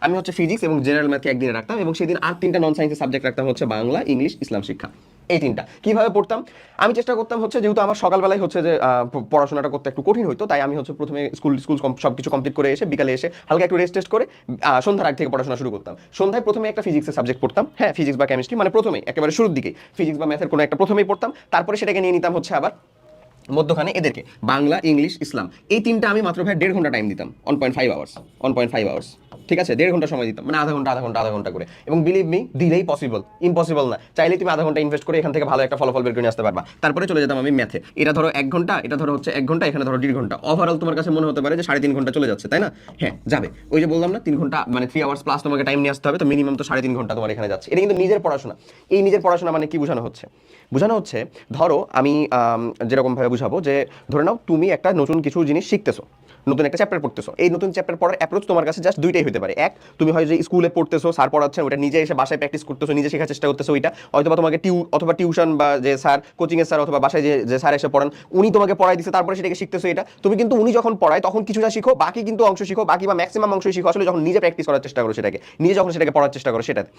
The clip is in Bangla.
আমি হচ্ছে ফিজিক্স এবং জেনারেল ম্যাথকে একদিনে রাখতাম, এবং সেদিন আর 3টা নন সায়েন্সের সাবজেক্ট রাখতাম হচ্ছে বাংলা, ইংলিশ, ইসলাম শিক্ষা। এই 3টা কিভাবে পড়তাম? আমি চেষ্টা করতাম হচ্ছে, যেহেতু আমার সকালবেলায় হচ্ছে যে পড়াশোনাটা করতে একটু কঠিন হতো, তাই আমি হচ্ছে প্রথমে স্কুল স্কুল সব কিছু কমপ্লিট করে এসে বিকালে এসে হালকা একটু রেস্ট টেস্ট করে সন্ধ্যার আগ থেকে পড়াশোনা শুরু করতাম। সন্ধ্যায় প্রথমে একটা ফিজিক্সের সাবজেক্ট পড়তাম, হ্যাঁ ফিজিক্স বা কেমিস্ট্রি, মানে প্রথমেই একেবারে শুরুর দিকে ফিজিক্স বা ম্যাথের কোনো একটা প্রথমেই পড়তাম। তারপরে সেটাকে নিয়ে নিতাম হচ্ছে আবার মধ্যখানে এদেরকে বাংলা, ইংলিশ, ইসলাম। এই 3টা আমি মাত্র ভাই 1.5 ঘন্টা টাইম দিতাম, 1.5 আওয়ার্স, 1.5 আওয়ার্স। ঠিক আছে, 1.5 ঘন্টা সময় দিতাম, মানে আধা ঘন্টা করে। এবং বিলিভ মি, দিলেই পসিবল, ইম্পসিবল না। চাইলে তুমি আধা ঘন্টা ইনভেস্ট করে এখান থেকে ভালো একটা ফলাফল বের করে নিয়ে আসতে পারবা। তারপরে চলে যেতাম আমি ম্যাথে। এটা ধরো 1 ঘন্টা, এটা ধরো হচ্ছে 1 ঘন্টা, এখানে ধরো 1.5 ঘন্টা। ওভারঅল তোমার কাছে মনে হতে পারে যে 3.5 ঘন্টা চলে যাচ্ছে, তাই না? হ্যাঁ যাবে। ওই যে বললাম না 3 ঘন্টা মানে 3 আওয়ার্স প্লাস তোমাকে টাইম নিয়ে আসতে হবে, তো মিনিমাম তো 3.5 ঘন্টা তোমার এখানে যাচ্ছে। এটা কিন্তু নিজের পড়াশোনা। এই নিজের পড়াশোনা মানে কি বোঝানো হচ্ছে? বোঝানো হচ্ছে, ধরো আমি যেরকম ভাবে বুঝাবো যে, ধরে নাও তুমি একটা নতুন কিছু জিনিস শিখতেছো, নতুন একটা চ্যাপ্টার পড়তেছো। এই নতুন চ্যাপ্টার পড়ার অ্যাপ্রোচ তোমার কাছে জাস্ট দুইটাই হতে পারে। এক, তুমি হয় যে স্কুলে পড়তেছো, স্যার পড়াচ্ছেন, ওটা নিজে এসে বাসায় প্র্যাকটিস করতেছো, নিজে শেখার চেষ্টা করতেছো ওইটা, অথবা তোমাকে অথবা টিউশন বা যে স্যার, কোচিং এর স্যার অথবা বাসায় যে স্যার এসে পড়ান, উনি তোমাকে পড়াই দিচ্ছে, তারপরে সেটাকে শিখতেছো। এটা তুমি কিন্তু উনি যখন পড়ায় তখন কিছুটা শিখো, বাকি কিন্তু অংশ শিখো, বাকি বা ম্যাক্সিমাম অংশই শিখো আসলে যখন নিজে প্র্যাকটিস করার চেষ্টা করো, সেটাকে নিজে যখন সেটাকে পড়ার চেষ্টা করো সেটাতে।